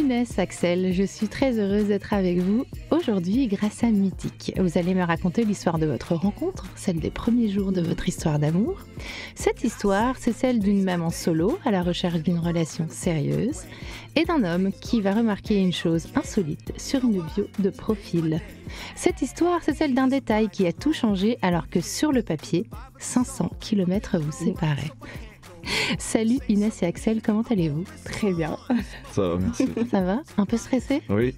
Inès Axel, je suis très heureuse d'être avec vous aujourd'hui grâce à Mythique. Vous allez me raconter l'histoire de votre rencontre, celle des premiers jours de votre histoire d'amour. Cette histoire, c'est celle d'une maman solo à la recherche d'une relation sérieuse et d'un homme qui va remarquer une chose insolite sur une bio de profil. Cette histoire, c'est celle d'un détail qui a tout changé alors que sur le papier, 500 km vous séparaient. Salut Inès et Axel, comment allez-vous ? Très bien. Ça va, merci. Ça va ? Un peu stressé ? Oui.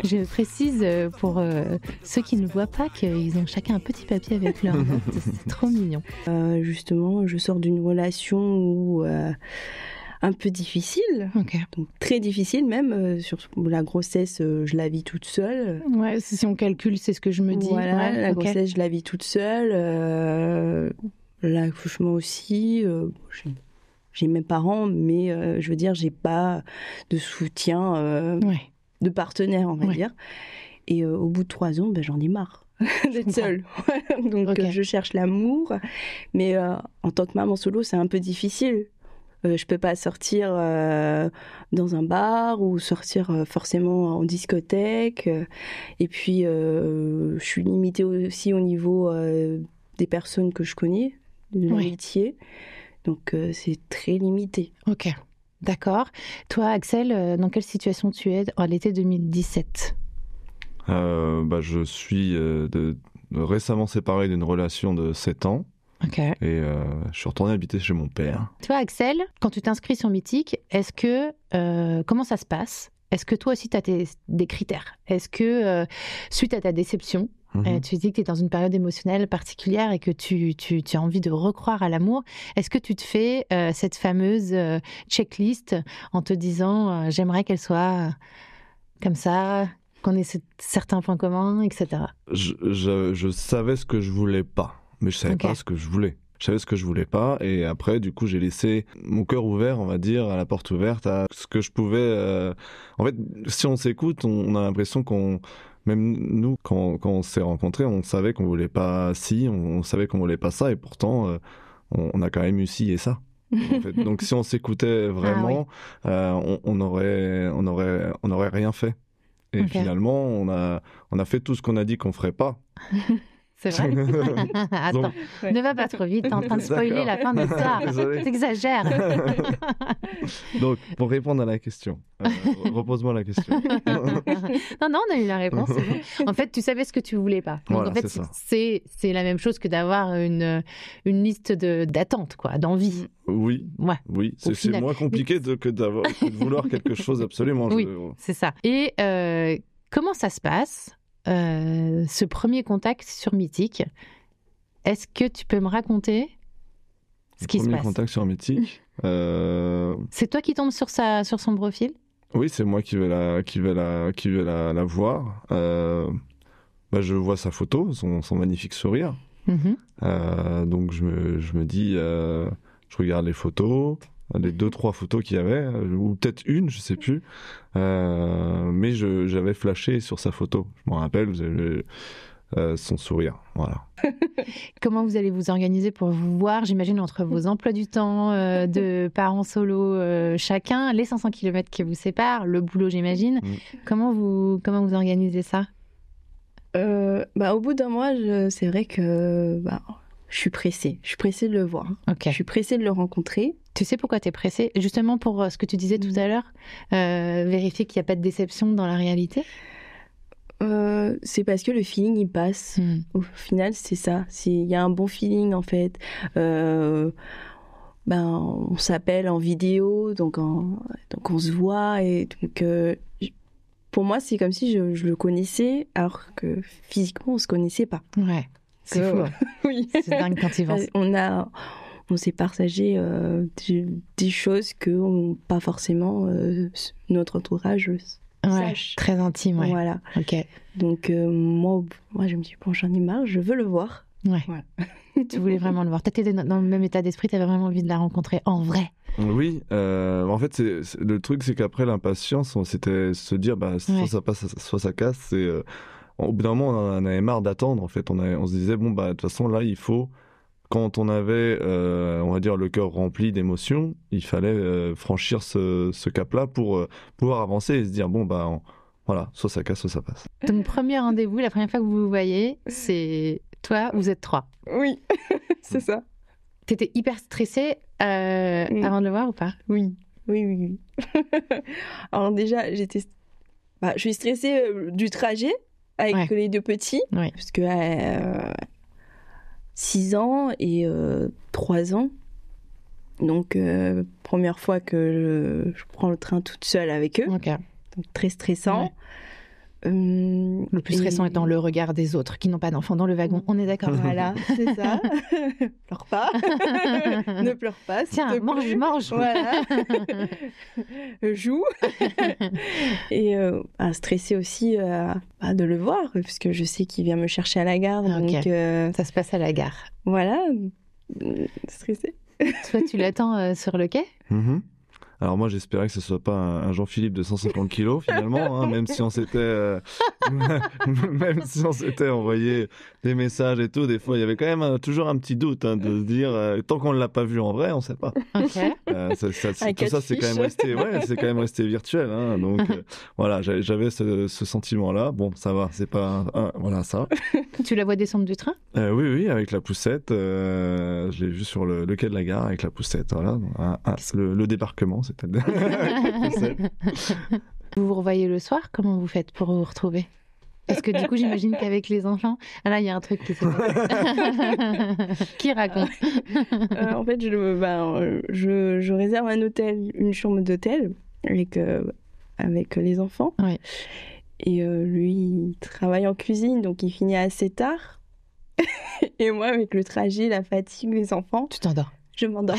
Je précise pour ceux qui ne voient pas qu'ils ont chacun un petit papier avec leur note. C'est trop mignon. Justement, je sors d'une relation où, un peu difficile, Ok. donc très difficile même. Sur la grossesse, je la vis toute seule. Ouais, si on calcule, c'est ce que je me dis. Voilà, Ouais, la ok. grossesse, je la vis toute seule. L'accouchement aussi. J'ai mes parents, mais je veux dire, j'ai pas de soutien Ouais. de partenaire, on va Ouais. dire. Et au bout de 3 ans, j'en ai marre d'être comprends. seule. Donc Ok. je cherche l'amour, mais en tant que maman solo, c'est un peu difficile. Je peux pas sortir dans un bar ou sortir forcément en discothèque. Et puis, je suis limitée aussi au niveau des personnes que je connais, de Ouais. l'amitié. Donc, c'est très limité. Ok. D'accord. Toi, Axel, dans quelle situation tu es à l'été 2017 ? Je suis récemment séparé d'une relation de 7 ans Ok. et je suis retourné habiter chez mon père. Toi, Axel, quand tu t'inscris sur Mythique, est-ce que comment ça se passe ? Est-ce que toi aussi, tu as des critères ? Est-ce que, suite à ta déception, tu dis que tu es dans une période émotionnelle particulière et que tu as envie de recroire à l'amour, est-ce que tu te fais cette fameuse checklist en te disant j'aimerais qu'elle soit comme ça, qu'on ait certains points communs, etc. Je savais ce que je voulais pas, mais je savais Ok. pas ce que je voulais. Je savais ce que je voulais pas et après, du coup, j'ai laissé mon cœur ouvert, on va dire, à la porte ouverte à ce que je pouvais. En fait, si on s'écoute, on a l'impression même nous, quand on s'est rencontrés, on savait qu'on voulait pas ci, on savait qu'on voulait pas ça et pourtant, on a quand même eu ci et ça. En fait. Donc, si on s'écoutait vraiment, on n'aurait rien fait. Et Ok. finalement, on a fait tout ce qu'on a dit qu'on ferait pas. C'est vrai. Attends, Donc, ne va pas trop vite, t'es en train de spoiler la fin de l'histoire. Désolé. T'exagères. Donc, pour répondre à la question, repose-moi la question. Non, on a eu la réponse. C'est bon. En fait, tu savais ce que tu voulais pas. Donc, Voilà, en fait, c'est ça. c'est la même chose que d'avoir une liste d'attentes, quoi, d'envie. Oui, Ouais, oui, Au c'est final. moins compliqué que de vouloir quelque chose absolument. Oui. c'est ça. Et comment ça se passe, ce premier contact sur Mythique ? Est-ce que tu peux me raconter ce qui se Premier passe ? contact sur Mythique. C'est toi qui tombes sur son profil ? Oui, c'est moi qui vais la voir. Je vois sa photo, son magnifique sourire. Mhm. Donc je me dis, je regarde les photos, les 2-3 photos qu'il y avait, ou peut-être une, je sais plus. Mais j'avais flashé sur sa photo. Je m'en rappelle, vous avez son sourire, voilà. Comment vous allez vous organiser pour vous voir, j'imagine, entre vos emplois du temps de parents solo chacun, les 500 km qui vous séparent, le boulot, j'imagine. Comment vous organisez ça ? Au bout d'un mois, c'est vrai que je suis pressée. Je suis pressée de le voir. Ok. Je suis pressée de le rencontrer. Tu sais pourquoi tu es pressée ? Justement pour ce que tu disais tout à l'heure, vérifier qu'il n'y a pas de déception dans la réalité ? C'est parce que le feeling, il passe. Au final, c'est ça. Il y a un bon feeling, en fait. On s'appelle en vidéo, donc on se voit. Et donc, pour moi, c'est comme si je le connaissais, alors que physiquement, on ne se connaissait pas. Ouais, c'est fou. Hein. Oui. C'est dingue quand ils pensent. On s'est partagé des choses que pas forcément notre entourage sache. Très intime, ouais. Voilà. Ok. Donc moi, je me dis, bon, j'en ai marre, je veux le voir. Ouais. Voilà. Tu voulais vraiment le voir. Tu étais dans le même état d'esprit, tu avais vraiment envie de la rencontrer en vrai. Oui, en fait, le truc, c'est qu'après l'impatience, c'était se dire, soit ça passe, soit ça casse. Au bout d'un moment, on en avait marre d'attendre. En fait, on se disait, bon, de toute façon, là, il faut quand on avait, on va dire, le cœur rempli d'émotions, il fallait franchir ce cap-là pour pouvoir avancer et se dire, bon, bah, voilà, soit ça casse, soit ça passe. Donc, premier rendez-vous, la première fois que vous vous voyez, c'est toi, vous êtes 3. Oui, c'est ça. T'étais hyper stressée avant de le voir ou pas? Oui. Alors déjà, je suis stressée du trajet avec les 2 petits, parce que 6 ans et 3 ans. Donc, première fois que je prends le train toute seule avec eux. Okay. Donc, très stressant. Ouais. Le plus stressant étant le regard des autres qui n'ont pas d'enfants dans le wagon. On est d'accord? Voilà, c'est ça. Pleure pas. Ne pleure pas. Tiens, mange. Voilà. Joue. Et stressé aussi de le voir, puisque je sais qu'il vient me chercher à la gare. Donc, ça se passe à la gare. Voilà. Stressé. Toi, tu l'attends sur le quai? Alors moi, j'espérais que ce soit pas un Jean-Philippe de 150 kilos finalement, hein, même si on s'était envoyé des messages et tout. Des fois, il y avait quand même toujours un petit doute de se dire tant qu'on ne l'a pas vu en vrai, on ne sait pas. Okay. Tout ça, c'est quand même resté virtuel. Hein, donc voilà, j'avais ce sentiment-là. Bon, ça va, c'est pas voilà ça. Tu la vois descendre du train? Oui, avec la poussette. Je l'ai vu sur le quai de la gare avec la poussette. Voilà, le débarquement. Vous vous revoyez le soir? Comment vous faites pour vous retrouver? Parce que du coup, j'imagine qu'avec les enfants, là, il y a un truc qui se passe. Qui raconte? En fait, je réserve un hôtel, une chambre d'hôtel avec les enfants. Oui. Et lui, il travaille en cuisine, donc il finit assez tard. Et moi, avec le trajet, la fatigue, les enfants... Tu t'endors? Je m'endors.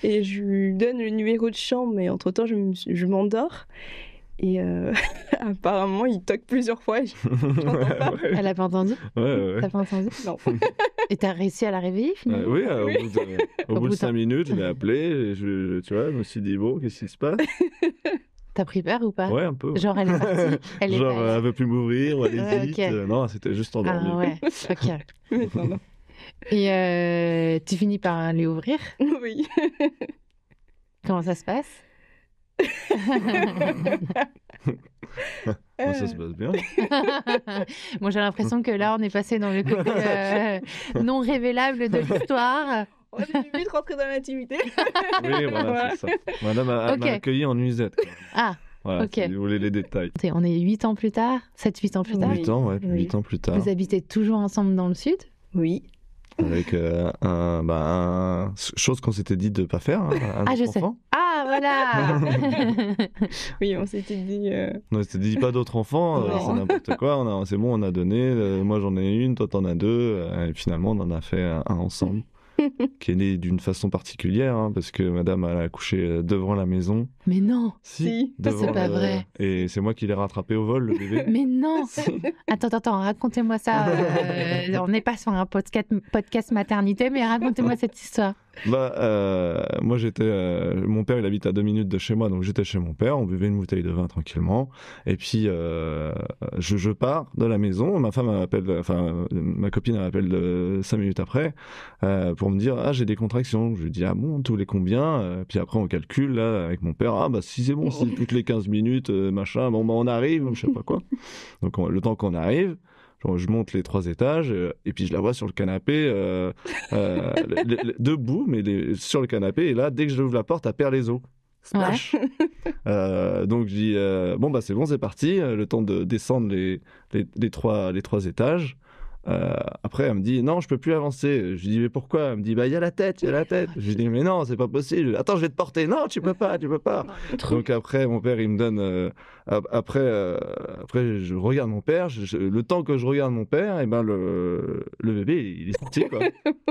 Et je lui donne le numéro de chambre, mais entre-temps, je m'endors. Et apparemment, il toque plusieurs fois. J'entends pas. Elle a pas entendu? Ouais. T'as pas entendu? Non. Et t'as réussi à la réveiller, finalement? Oui, au bout de 5 minutes, je l'ai appelée. Et je me suis dit, bon, qu'est-ce qui se passe? T'as pris peur ou pas? Ouais, un peu. Genre, elle est partie? Elle veut plus m'ouvrir, ou elle hésite. Okay. Non, c'était juste endormi. Ah ouais, ok. Non. Et tu finis par lui ouvrir? Oui. Comment ça se passe? Ça se passe bien. Moi, j'ai l'impression que là, on est passé dans le côté non révélable de l'histoire. On est vite rentré dans l'intimité. Oui, voilà, c'est ça. Madame m'a accueilli en nuisette. Ah, voilà, ok. Si vous voulez les détails. On est 8 ans plus tard, 7-8 ans plus tard. 8 ans, ouais, Oui. 8 ans plus tard. Vous habitez toujours ensemble dans le sud? Oui. Avec chose qu'on s'était dit de ne pas faire. Je sais. Ah, voilà. Oui, on s'était dit... On s'était dit pas d'autres enfants, c'est n'importe quoi. C'est bon, on a donné. Moi, j'en ai une, toi, t'en as 2. Et finalement, on en a fait un ensemble. Qui est né d'une façon particulière, hein, parce que madame elle a accouché devant la maison. Mais non. Si. C'est pas vrai. Et c'est moi qui l'ai rattrapé au vol, le bébé. Mais non. Attends, racontez-moi ça. On n'est pas sur un podcast maternité, mais racontez-moi cette histoire. Moi mon père il habite à 2 minutes de chez moi, donc j'étais chez mon père, on buvait une bouteille de vin tranquillement, et puis je pars de la maison, ma copine m'appelle 5 minutes après pour me dire j'ai des contractions. Je lui dis bon, tous les combien? Puis après on calcule là avec mon père, si c'est bon, si toutes les 15 minutes machin, on arrive, je sais pas quoi. Donc le temps qu'on arrive, je monte les 3 étages et puis je la vois sur le canapé debout, mais sur le canapé, et là dès que je ouvre la porte, elle perd les os. Splash. Ouais. Donc je dis c'est bon, c'est parti, le temps de descendre les 3 étages. Après elle me dit non, je peux plus avancer. Je lui dis mais pourquoi? Elle me dit il y a la tête. Je lui dis mais non, c'est pas possible, attends, je vais te porter. Non, tu peux pas. Donc après mon père il me donne après je regarde mon père, le temps que je regarde mon père, et le bébé il est sorti quoi.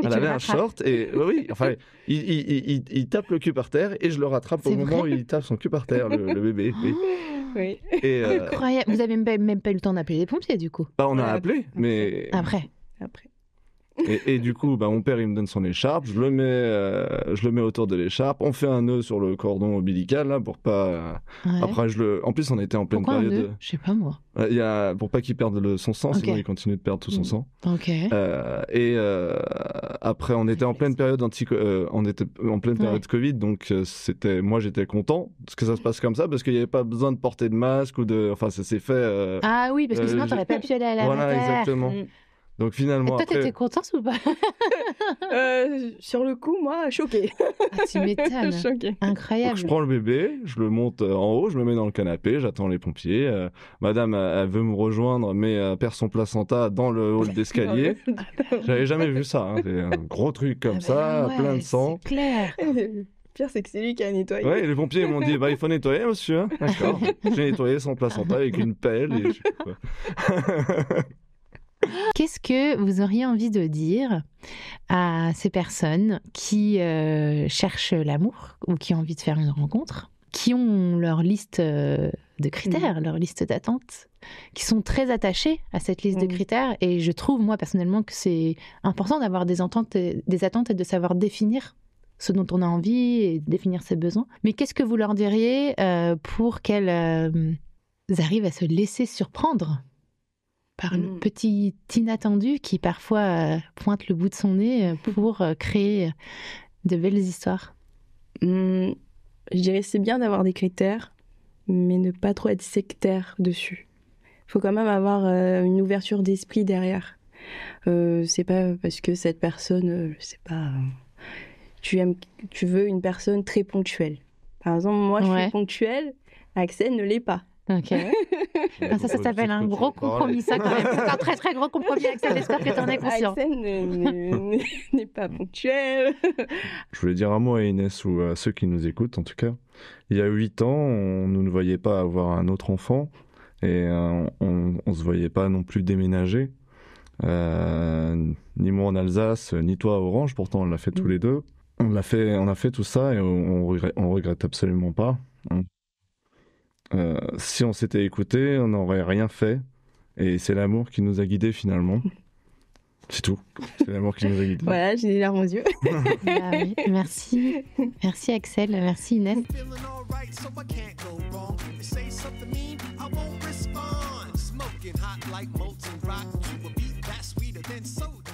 Elle avait un short et oui, enfin il tape le cul par terre et je le rattrape au moment où il tape son cul par terre, le bébé. Oui. Et, incroyable. Vous avez même pas eu le temps d'appeler les pompiers du coup? On a appelé, mais Après. Et du coup, mon père, il me donne son écharpe, je le mets autour de l'écharpe, on fait un nœud sur le cordon ombilical, là, pour pas... Ouais. Après, en plus, on était en pleine Pourquoi un période... nœud ? Je sais pas moi. Pour pas qu'il perde son sang, Ok. sinon il continue de perdre tout son sang. Ok. Après, on était en pleine période Ouais. Covid, donc moi j'étais content que ça se passe comme ça parce qu'il n'y avait pas besoin de porter de masque enfin ça s'est fait. Ah oui, parce que sinon, t'aurais pas pu aller à la Voilà, mater. exactement. Donc Et finalement toi, après. t'étais contente ou pas ? Sur le coup, moi, choquée. Ah, tu m'étonnes. Choquée. Donc Incroyable. je prends le bébé, je le monte en haut, je me mets dans le canapé, j'attends les pompiers. Madame, elle veut me rejoindre, mais elle perd son placenta dans le hall d'escalier. J'avais jamais vu ça. Hein. C'est un gros truc comme ça, ouais, plein de sang. C'est clair. Le pire, c'est que c'est lui qui a nettoyé. Ouais, et les pompiers m'ont dit il faut nettoyer, monsieur. Hein. D'accord. J'ai nettoyé son placenta avec une pelle. Et je sais pas quoi. Qu'est-ce que vous auriez envie de dire à ces personnes qui cherchent l'amour ou qui ont envie de faire une rencontre, qui ont leur liste de critères, leur liste d'attentes, qui sont très attachés à cette liste de critères. Et je trouve, moi, personnellement, que c'est important d'avoir des attentes et de savoir définir ce dont on a envie et définir ses besoins. Mais qu'est-ce que vous leur diriez pour qu'elles arrivent à se laisser surprendre par le petit inattendu qui parfois pointe le bout de son nez pour créer de belles histoires? Je dirais c'est bien d'avoir des critères, mais ne pas trop être sectaire dessus. Il faut quand même avoir une ouverture d'esprit derrière. C'est pas parce que cette personne, je sais pas, tu veux une personne très ponctuelle. Par exemple, moi je suis ponctuelle, Axel ne l'est pas. Ok. Ça s'appelle un gros compromis, ça quand même. C'est un très très gros compromis, Axel. J'espère que tu en es conscient. Axel n'est pas ponctuel. Je voulais dire un mot à Inès ou à ceux qui nous écoutent en tout cas. Il y a 8 ans, nous ne voyait pas avoir un autre enfant et on ne se voyait pas non plus déménager. Ni moi en Alsace, ni toi à Orange, pourtant on l'a fait tous les deux. On a fait tout ça et on regrette absolument pas. Si on s'était écouté, on n'aurait rien fait. Et c'est l'amour qui nous a guidés finalement. C'est tout. C'est l'amour qui nous a guidés. Voilà, j'ai des larmes aux yeux. Ah oui. Merci. Merci Axel. Merci Inès. Smoking hot like molten rock to a beat that's sweeter than soda.